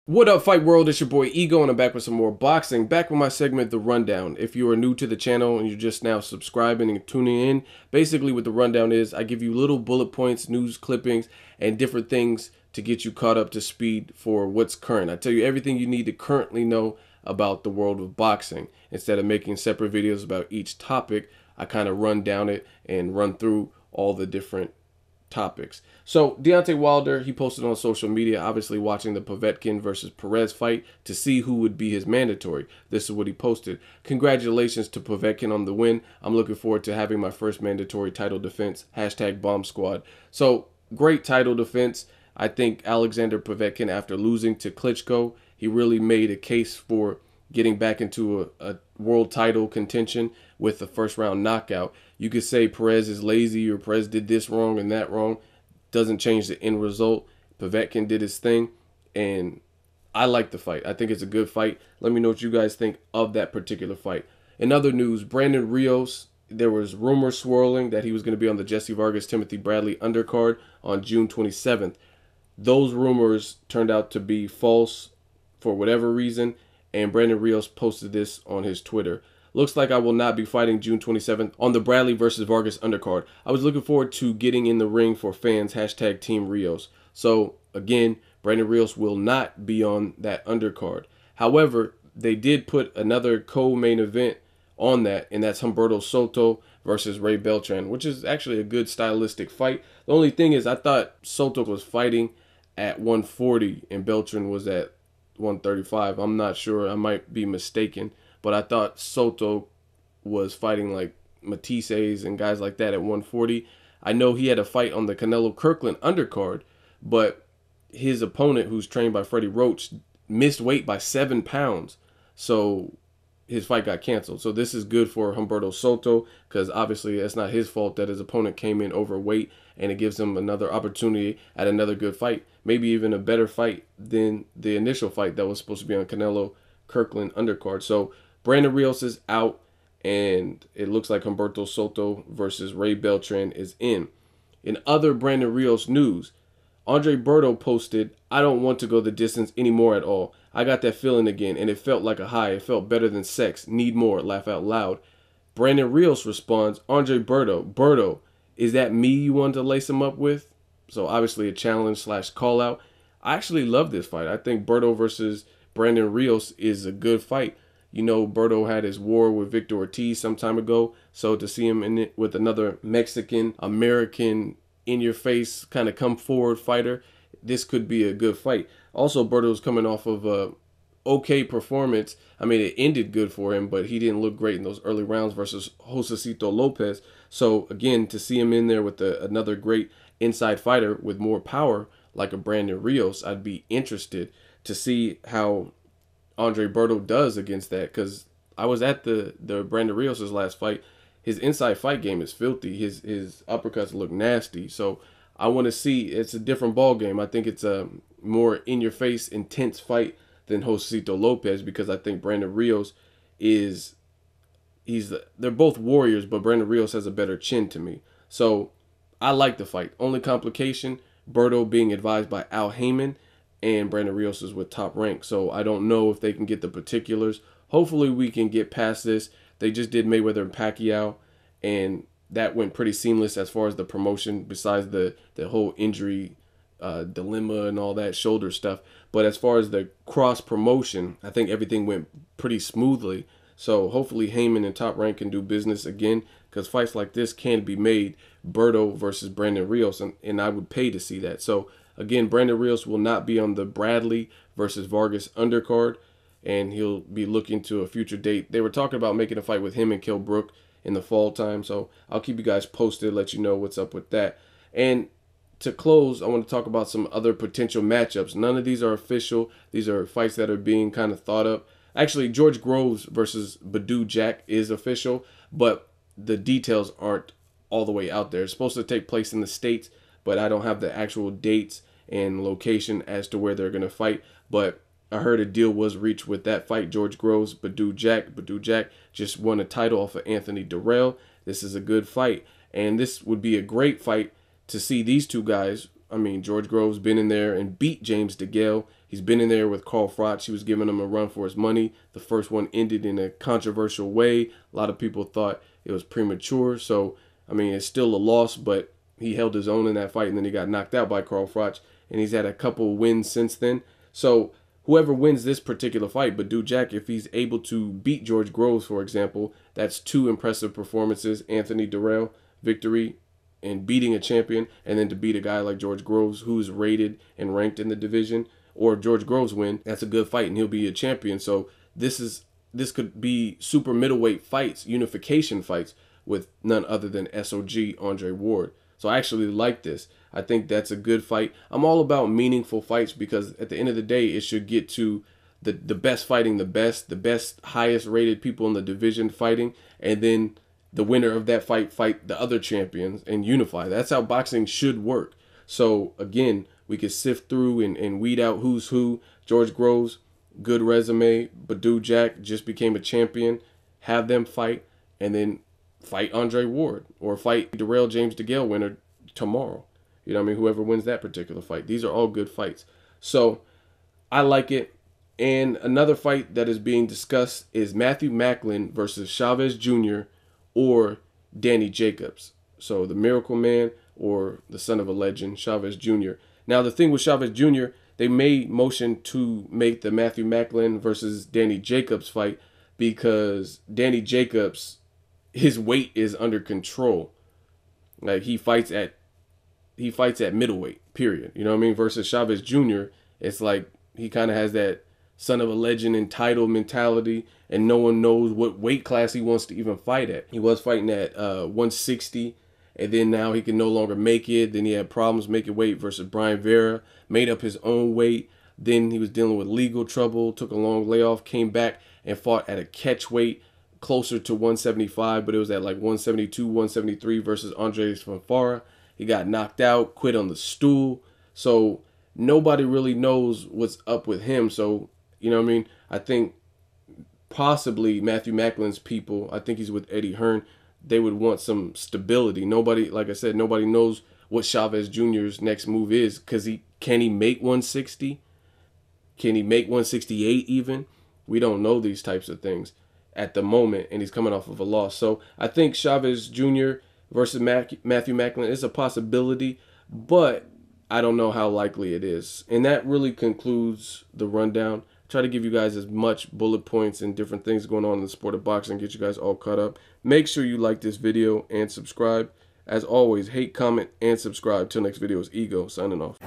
What up, Fight World? It's your boy Ego, and I'm back with some more boxing. Back with my segment, The Rundown. If you are new to the channel and you're just now subscribing and tuning in, basically what The Rundown is, I give you little bullet points, news clippings, and different things to get you caught up to speed for what's current. I tell you everything you need to currently know about the world of boxing. Instead of making separate videos about each topic, I kind of run down it and run through all the different topics. So Deontay Wilder, he posted on social media, obviously watching the Povetkin versus Perez fight to see who would be his mandatory. This is what he posted. Congratulations to Povetkin on the win. I'm looking forward to having my first mandatory title defense. Hashtag bomb squad. So great title defense. I think Alexander Povetkin, after losing to Klitschko, he really made a case for getting back into a world title contention with a first round knockout. You could say Perez is lazy or Perez did this wrong and that wrong. Doesn't change the end result. Povetkin did his thing, and I like the fight. I think it's a good fight. Let me know what you guys think of that particular fight. In other news, Brandon Rios, there was rumors swirling that he was going to be on the Jesse Vargas Timothy Bradley undercard on June 27th. Those rumors turned out to be false for whatever reason, and Brandon Rios posted this on his Twitter. Looks like I will not be fighting June 27th on the Bradley versus Vargas undercard. I was looking forward to getting in the ring for fans, hashtag Team Rios. So again, Brandon Rios will not be on that undercard. However, they did put another co-main event on that, and that's Humberto Soto versus Beltran, which is actually a good stylistic fight. The only thing is I thought Soto was fighting at 140 and Beltran was at 135. I'm not sure. I might be mistaken. But I thought Soto was fighting like Matisse's and guys like that at 140. I know he had a fight on the Canelo Kirkland undercard, but his opponent, who's trained by Freddie Roach, missed weight by 7 pounds. So his fight got canceled. So this is good for Humberto Soto because obviously it's not his fault that his opponent came in overweight, and it gives him another opportunity at another good fight, maybe even a better fight than the initial fight that was supposed to be on Canelo Kirkland undercard. So Brandon Rios is out, and it looks like Humberto Soto versus Beltran is in. In other Brandon Rios news, Andre Berto posted, "I don't want to go the distance anymore at all. I got that feeling again, and it felt like a high. It felt better than sex. Need more. Laugh out loud." Brandon Rios responds, "Andre Berto, is that me you wanted to lace him up with?" So obviously a challenge slash call out. I actually love this fight. I think Berto versus Brandon Rios is a good fight. You know, Berto had his war with Victor Ortiz some time ago. So to see him in it with another Mexican, American, in-your-face kind of come-forward fighter, this could be a good fight. Also, Berto's coming off of a okay performance. I mean, it ended good for him, but he didn't look great in those early rounds versus Josecito Lopez. So, again, to see him in there with another great inside fighter with more power like a Brandon Rios, I'd be interested to see how Andre Berto does against that, because I was at the Brandon Rios' last fight. His inside fight game is filthy. His uppercuts look nasty. So I want to see. It's a different ball game. I think it's a more in-your-face, intense fight than Josecito Lopez, because I think Brandon Rios is they're both warriors, but Brandon Rios has a better chin to me. So I like the fight. Only complication, Berto being advised by Al Heyman, and Brandon Rios is with Top Rank. So I don't know if they can get the particulars. Hopefully we can get past this. They just did Mayweather and Pacquiao, and that went pretty seamless as far as the promotion, besides the whole injury dilemma and all that shoulder stuff. But as far as the cross promotion, I think everything went pretty smoothly. So hopefully Heyman and Top Rank can do business again, because fights like this can be made. Berto versus Brandon Rios, and I would pay to see that. So again, Brandon Rios will not be on the Bradley versus Vargas undercard, and he'll be looking to a future date. They were talking about making a fight with him and Kell Brook in the fall time, so I'll keep you guys posted, let you know what's up with that. And to close, I want to talk about some other potential matchups. None of these are official. These are fights that are being kind of thought up. Actually, George Groves versus Badou Jack is official, but the details aren't all the way out there. It's supposed to take place in the States, but I don't have the actual dates and location as to where they're going to fight. But I heard a deal was reached with that fight. George Groves, Badou Jack. Badou Jack just won a title off of Anthony Durrell. This is a good fight, and this would be a great fight to see these two guys. I mean, George Groves been in there and beat James DeGale. He's been in there with Carl Froch. He was giving him a run for his money. The first one ended in a controversial way. A lot of people thought it was premature. So, I mean, it's still a loss, but he held his own in that fight, and then he got knocked out by Carl Froch, and he's had a couple wins since then. So whoever wins this particular fight, but Jack, if he's able to beat George Groves, for example, that's 2 impressive performances. Anthony Durrell, victory and beating a champion, and then to beat a guy like George Groves, who's rated and ranked in the division, or George Groves win, that's a good fight, and he'll be a champion. So this could be super middleweight fights, unification fights, with none other than SOG Andre Ward. So I actually like this. I think that's a good fight. I'm all about meaningful fights because at the end of the day, it should get to the best fighting the best, highest rated people in the division fighting, and then the winner of that fight the other champions and unify. That's how boxing should work. So again, we could sift through and weed out who's who. George Groves, good resume. Badu Jack just became a champion. Have them fight, and then fight Andre Ward or fight Darrell James DeGale winner tomorrow. You know what I mean? Whoever wins that particular fight. These are all good fights. So I like it. And another fight that is being discussed is Matthew Macklin versus Chavez Jr. or Danny Jacobs. So the Miracle Man or the son of a legend, Chavez Jr. Now the thing with Chavez Jr., they made motion to make the Matthew Macklin versus Danny Jacobs fight because Danny Jacobs, his weight is under control. Like he fights at middleweight, period. You know what I mean? Versus Chavez Jr., it's like he kind of has that son of a legend entitled mentality, and no one knows what weight class he wants to even fight at. He was fighting at 160, and then now he can no longer make it. Then he had problems making weight versus Brian Vera, made up his own weight. Then he was dealing with legal trouble, took a long layoff, came back and fought at a catch weight closer to 175, but it was at like 172, 173 versus Andres Fanfara. He got knocked out, quit on the stool. So nobody really knows what's up with him. So, you know what I mean? I think possibly Matthew Macklin's people, I think he's with Eddie Hearn, they would want some stability. Nobody, like I said, nobody knows what Chavez Jr.'s next move is, because can he make 160? Can he make 168 even? We don't know these types of things at the moment, and he's coming off of a loss. So I think Chavez Jr. versus Matthew Macklin is a possibility, but I don't know how likely it is. And that really concludes the rundown. Try to give you guys as much bullet points and different things going on in the sport of boxing, get you guys all caught up. Make sure you like this video and subscribe. As always, hate, comment, and subscribe. Till next video, is Ego signing off.